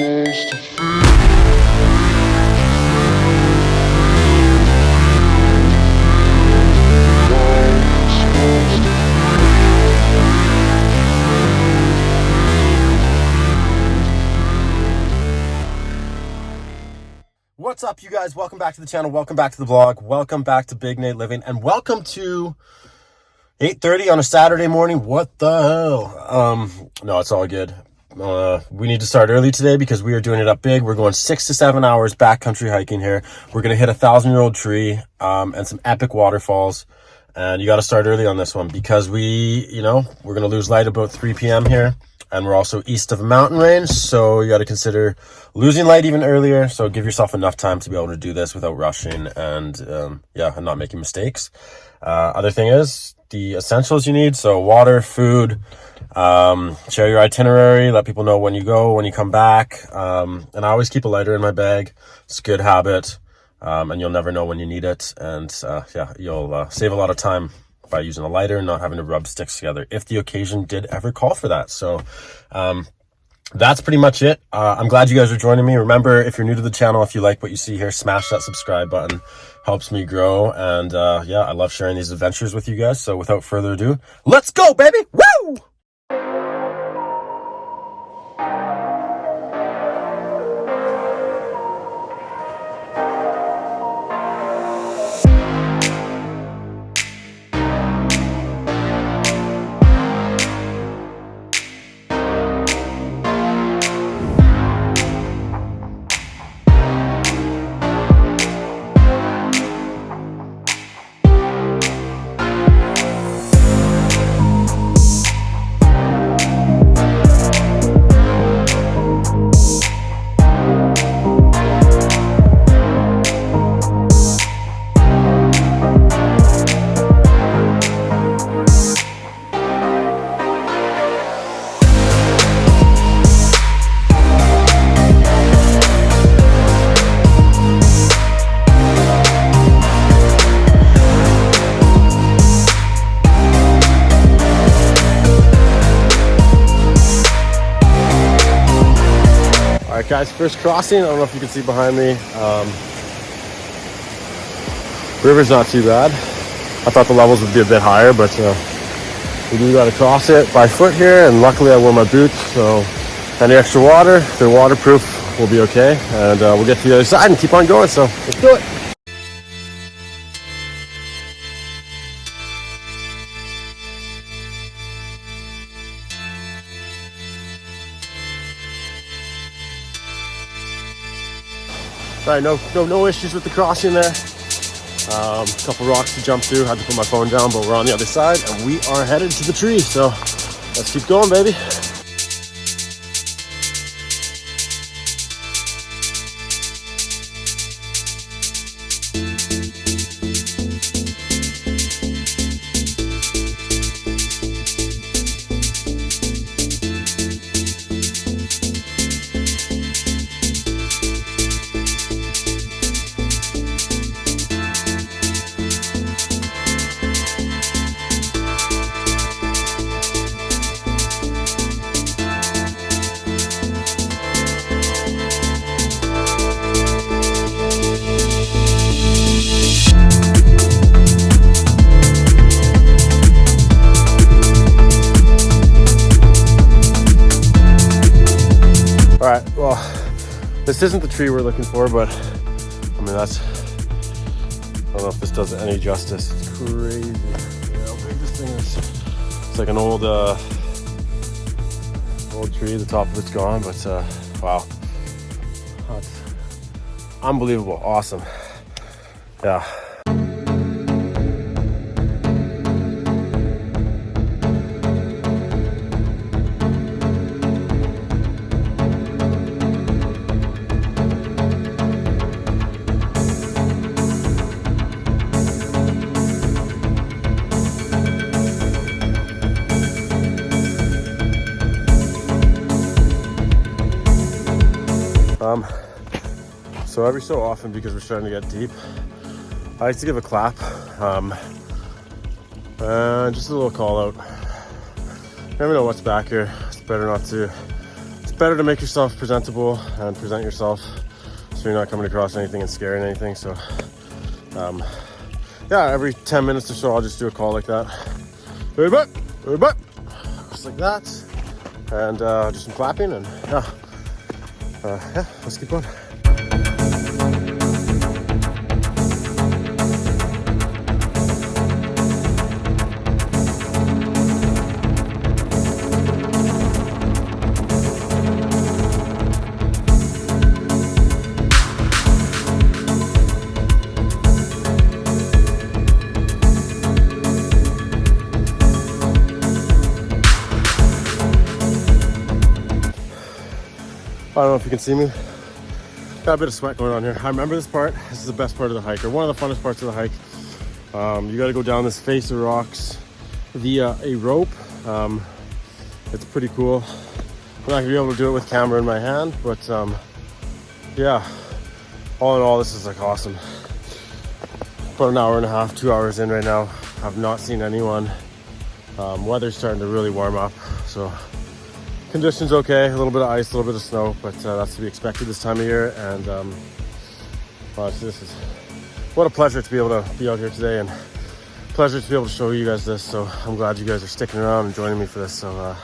What's up, you guys? Welcome back to the channel. Welcome back to the vlog. Welcome back to Big Nate Living, and welcome to 8:30 on a Saturday morning. What the hell? No, it's all good. We need to start early today because we are doing it up big. We're going 6 to 7 hours backcountry hiking here. We're gonna hit a 1,000-year-old tree and some epic waterfalls. And you got to start early on this one because we're gonna lose light about 3 p.m. here. And we're also east of a mountain range, so you got to consider losing light even earlier. So give yourself enough time to be able to do this without rushing and and not making mistakes. Other thing is the essentials you need. So water, food, share your itinerary, let people know when you go, when you come back. And I always keep a lighter in my bag. It's a good habit. And you'll never know when you need it. And you'll save a lot of time by using a lighter and not having to rub sticks together if the occasion did ever call for that. So that's pretty much it. I'm glad you guys are joining me. Remember, if you're new to the channel, if you like what you see here, smash that subscribe button. Helps me grow. And I love sharing these adventures with you guys. So without further ado, let's go, baby. Woo! Guys, first crossing. I don't know if you can see behind me. River's not too bad. I thought the levels would be a bit higher, but we do got to cross it by foot here, and luckily I wore my boots, so any extra water, they're waterproof, we'll be okay, and we'll get to the other side and keep on going. So let's do it. All right, no issues with the crossing there. A couple rocks to jump through. Had to put my phone down, but we're on the other side, and we are headed to the tree. So let's keep going, baby. All right, well, this isn't the tree we're looking for, but I mean, I don't know if this does it any justice. It's crazy. Yeah, how big this thing is. It's like an old tree. The top of it's gone, but wow. That's unbelievable. Awesome. Yeah. So every so often, because we're starting to get deep, I like to give a clap, and just a little call out. Never know what's back here. It's better to make yourself presentable and present yourself so you're not coming across anything and scaring anything. So yeah, every 10 minutes or so I'll just do a call like that, just like that, and just some clapping, and yeah, let's keep going. I don't know if you can see me. Got a bit of sweat going on here. I remember this part. This is the best part of the hike, or one of the funnest parts of the hike. You got to go down this face of rocks via a rope. It's pretty cool. I'm not gonna be able to do it with camera in my hand, but yeah, all in all, this is like awesome. About an hour and a half, 2 hours in right now. I've not seen anyone. Weather's starting to really warm up, so conditions okay. A little bit of ice, a little bit of snow, but that's to be expected this time of year. And this is what a pleasure to be able to be out here today, and pleasure to be able to show you guys this. So I'm glad you guys are sticking around and joining me for this. So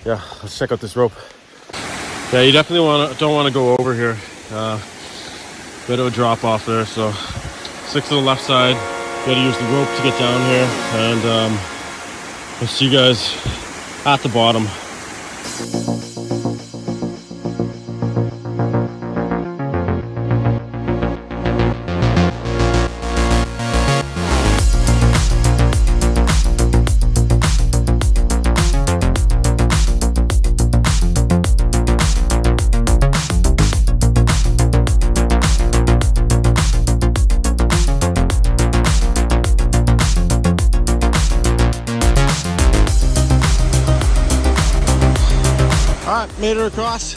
yeah, let's check out this rope. Yeah, you definitely don't want to go over here. Bit of a drop off there, so stick to the left side. You got to use the rope to get down here, and I'll see you guys at the bottom. Made it across.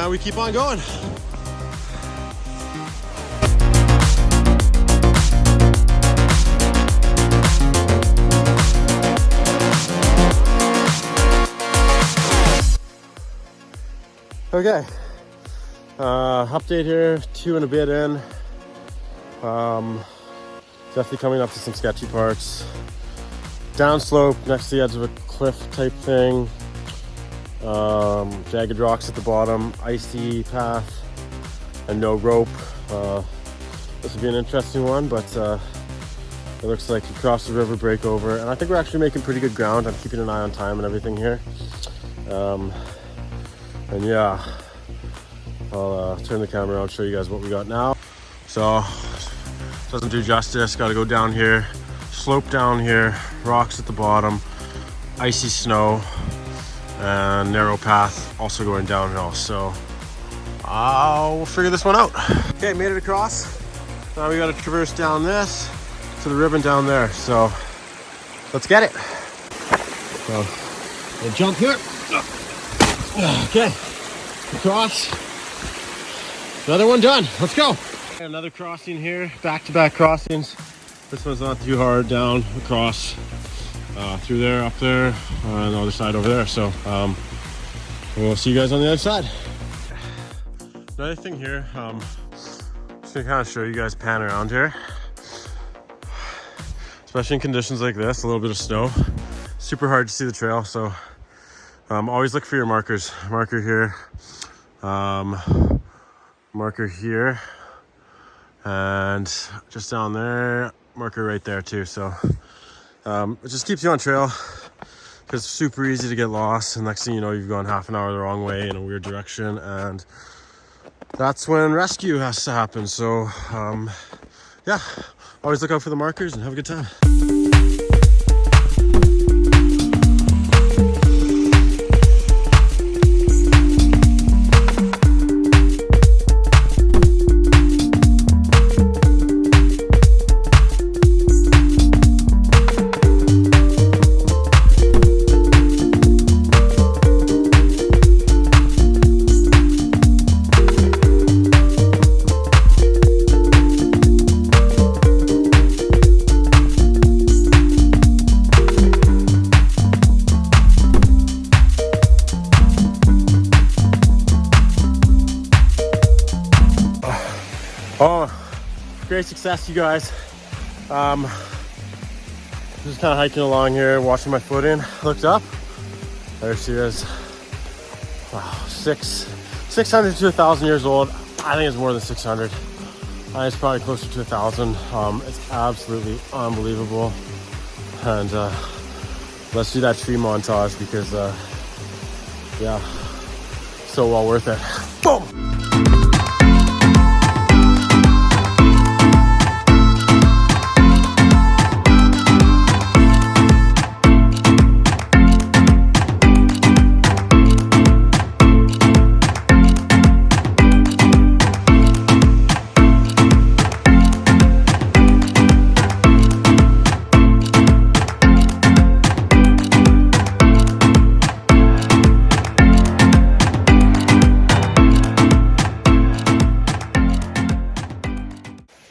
We keep on going. Okay. Update here, 2 and a bit in. Definitely coming up to some sketchy parts. Downslope next to the edge of a cliff type thing. Jagged rocks at the bottom, icy path, and no rope. This will be an interesting one, but it looks like you cross the river, break over, and I think we're actually making pretty good ground. I'm keeping an eye on time and everything here. And yeah, I'll turn the camera around, show you guys what we got now. So, doesn't do justice, gotta go down here, slope down here, rocks at the bottom, icy snow, and narrow path also going downhill. So we'll figure this one out. Okay, made it across. Now we got to traverse down this to the ribbon down there. So let's get it. So we'll jump here. Okay, across. Another one done. Let's go. Another crossing here, back-to-back crossings. This one's not too hard, down, across, through there, up there, on the other side over there. So we'll see you guys on the other side. Another thing here, just to kind of show you guys, pan around here, especially in conditions like this, a little bit of snow, super hard to see the trail. So always look for your markers. Marker here, marker here, and just down there, marker right there too. So it just keeps you on trail, because it's super easy to get lost, and next thing you know, you've gone half an hour the wrong way in a weird direction, and that's when rescue has to happen. So yeah, always look out for the markers and have a good time. great success, you guys. Just kind of hiking along here, watching my footing. Looked up. There she is. Wow, 600 to 1,000 years old. I think it's more than 600. It's probably closer to 1,000. It's absolutely unbelievable. And let's do that tree montage because, yeah, so well worth it. Boom!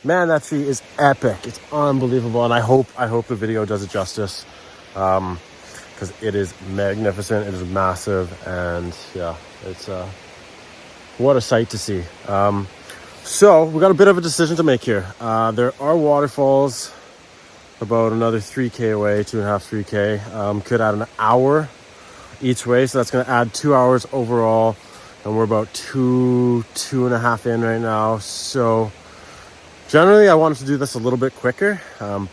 Man, that tree is epic. It's unbelievable. And I hope the video does it justice. Because it is magnificent. It is massive. And yeah, it's what a sight to see. So we got a bit of a decision to make here. There are waterfalls about another 3K away, 2.5, 3K. Could add an hour each way. So that's going to add 2 hours overall. And we're about two and a half in right now. So generally, I wanted to do this a little bit quicker,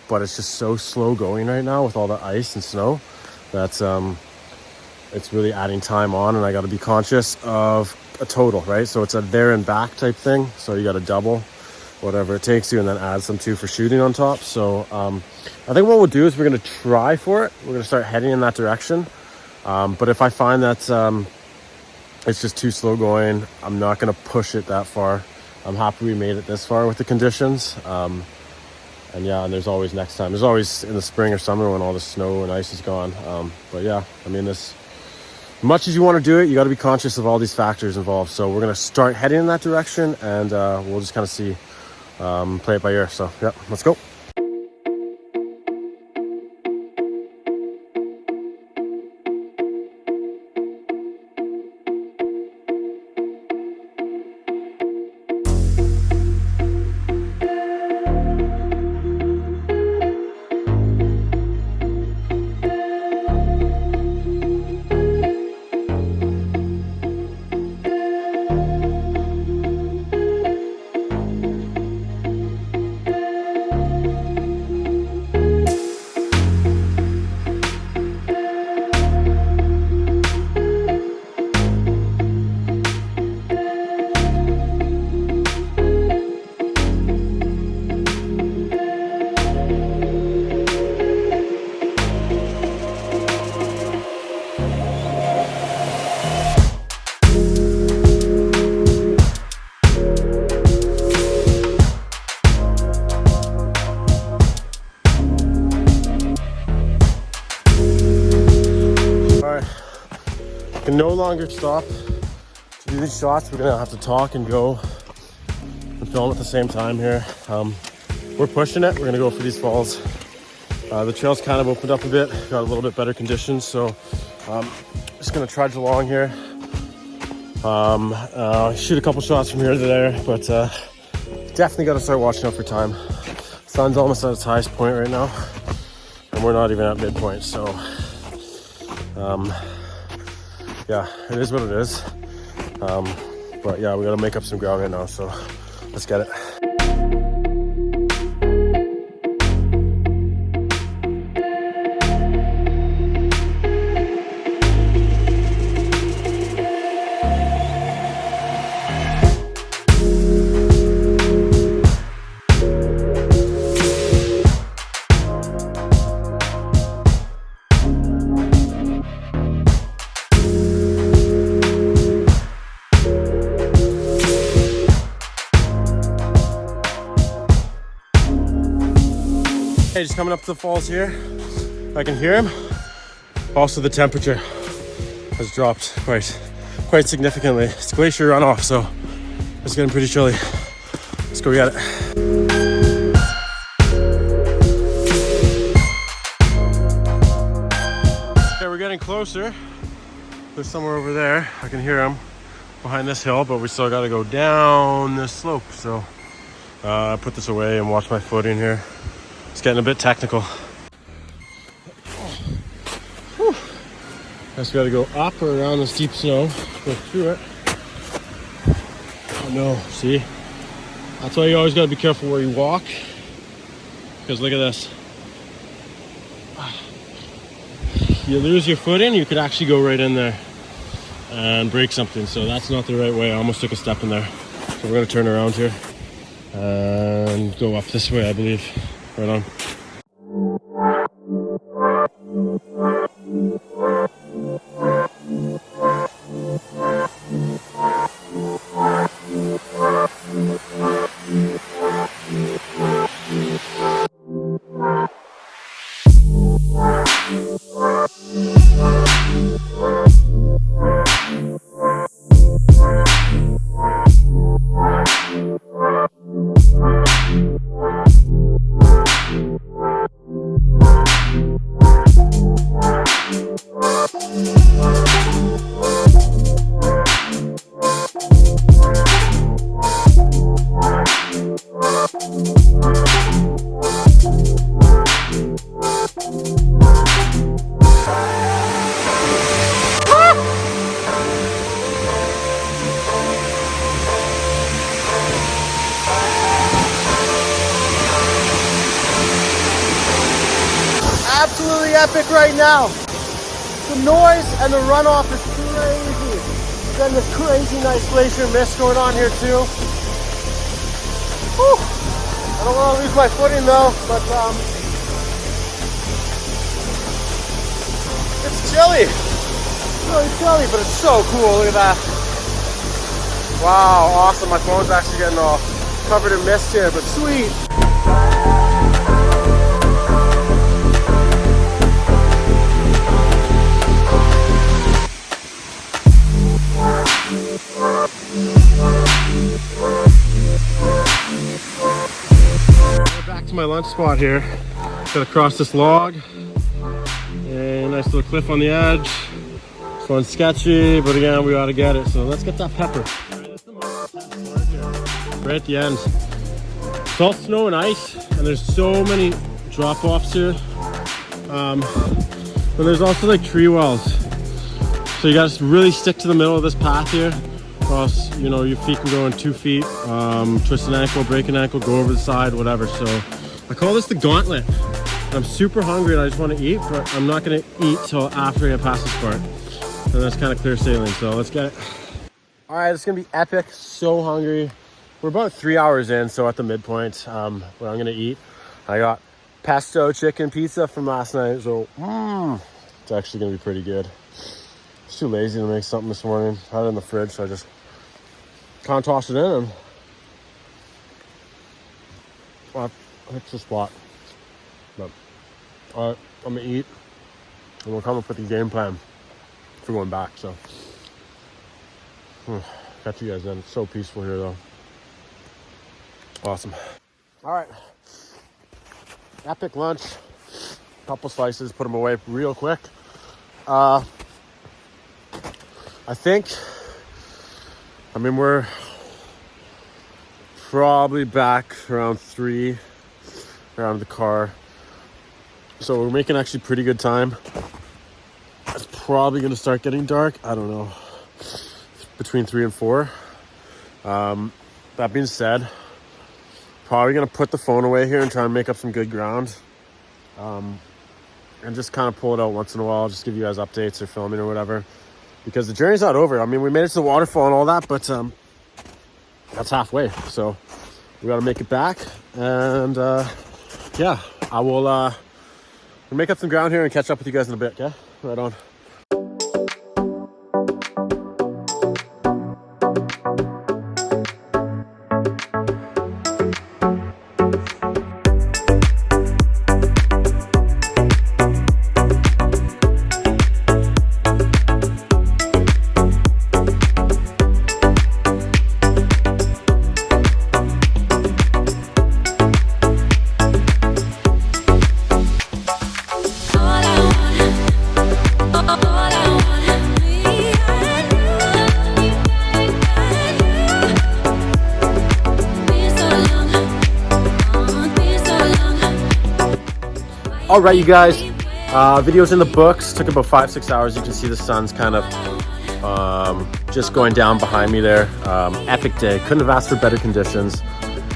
but it's just so slow going right now with all the ice and snow that it's really adding time on, and I got to be conscious of a total, right? So it's a there and back type thing. So you got to double whatever it takes you and then add some too for shooting on top. So I think what we'll do is we're going to try for it. We're going to start heading in that direction. But if I find that it's just too slow going, I'm not going to push it that far. I'm happy we made it this far with the conditions. And yeah, and there's always next time. There's always in the spring or summer when all the snow and ice is gone. But yeah, I mean, as much as you want to do it, you got to be conscious of all these factors involved. So we're going to start heading in that direction, and we'll just kind of see, play it by ear. So yeah, let's go. Can no longer stop to do these shots. We're gonna have to talk and go and film at the same time here. We're pushing it. We're gonna go for these falls. The trail's kind of opened up a bit, got a little bit better conditions, so just gonna trudge along here. Shoot a couple shots from here to there, but definitely got to start watching out for time. Sun's almost at its highest point right now, and we're not even at midpoint, so yeah, it is what it is. But yeah, we got to make up some ground right now, so let's get it. Okay, just coming up to the falls here. I can hear him. Also, the temperature has dropped quite significantly. It's glacier runoff, so it's getting pretty chilly. Let's go get it. Okay, we're getting closer. There's somewhere over there. I can hear him behind this hill, but we still got to go down this slope. So Put this away and watch my footing here. It's getting a bit technical. Whew. Just got to go up or around the steep snow, go through it. Oh no, see? That's why you always got to be careful where you walk. Because look at this. You lose your footing, you could actually go right in there and break something. So that's not the right way. I almost took a step in there. So we're going to turn around here and go up this way, I believe. Right on. Absolutely epic right now. The noise and the runoff is crazy. Then this crazy nice glacier mist going on here too. Whew. I don't want to lose my footing though, but it's chilly. It's really chilly, but it's so cool. Look at that. Wow, awesome. My phone's actually getting all covered in mist here, but sweet. Back to my lunch spot here. Gotta cross this log. And nice little cliff on the edge. This one's sketchy, but again, we ought to get it. So let's get that pepper. Right at the end. It's all snow and ice, and there's so many drop-offs here. But there's also like tree wells. So you gotta really stick to the middle of this path here. Or else, you know, your feet can go in 2 feet, twist an ankle, break an ankle, go over the side, whatever. So I call this the gauntlet. I'm super hungry and I just want to eat, but I'm not going to eat till after I pass this part. And that's kind of clear sailing, so let's get it. All right, it's going to be epic. So hungry. We're about 3 hours in, so at the midpoint, what I'm going to eat. I got pesto chicken pizza from last night, so it's actually going to be pretty good. It's too lazy to make something this morning. I had it in the fridge, so I just kind of tossed it in and hits the spot. But all right, I'm gonna eat and we'll come up with a game plan for going back. So catch you guys then. It's so peaceful here though. Awesome. All right, epic lunch. Couple slices, put them away real quick. I mean, we're probably back around 3 around the car. So we're making actually pretty good time. It's probably going to start getting dark. I don't know. Between 3 and 4. That being said, probably going to put the phone away here and try and make up some good ground. And just kind of pull it out once in a while. Just give you guys updates or filming or whatever. Because the journey's not over. I mean, we made it to the waterfall and all that, but that's halfway. So we got to make it back. And yeah, I will make up some ground here and catch up with you guys in a bit, okay? Right on. All right, you guys, videos in the books. Took about 5-6 hours. You can see the sun's kind of just going down behind me there. Epic day. Couldn't have asked for better conditions.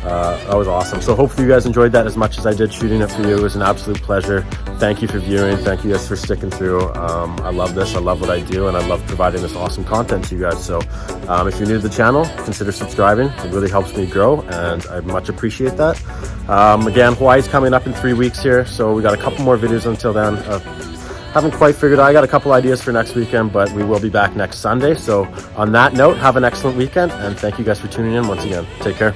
That was awesome. So hopefully you guys enjoyed that as much as I did shooting it for you. It was an absolute pleasure. Thank you for viewing. Thank you guys for sticking through. I love this. I love what I do, and I love providing this awesome content to you guys. So if you're new to the channel, consider subscribing. It really helps me grow, and I much appreciate that. Again, Hawaii's coming up in 3 weeks here, so we got a couple more videos until then. Haven't quite figured out. I got a couple ideas for next weekend, but we will be back next Sunday. So on that note, have an excellent weekend, and thank you guys for tuning in once again. Take care.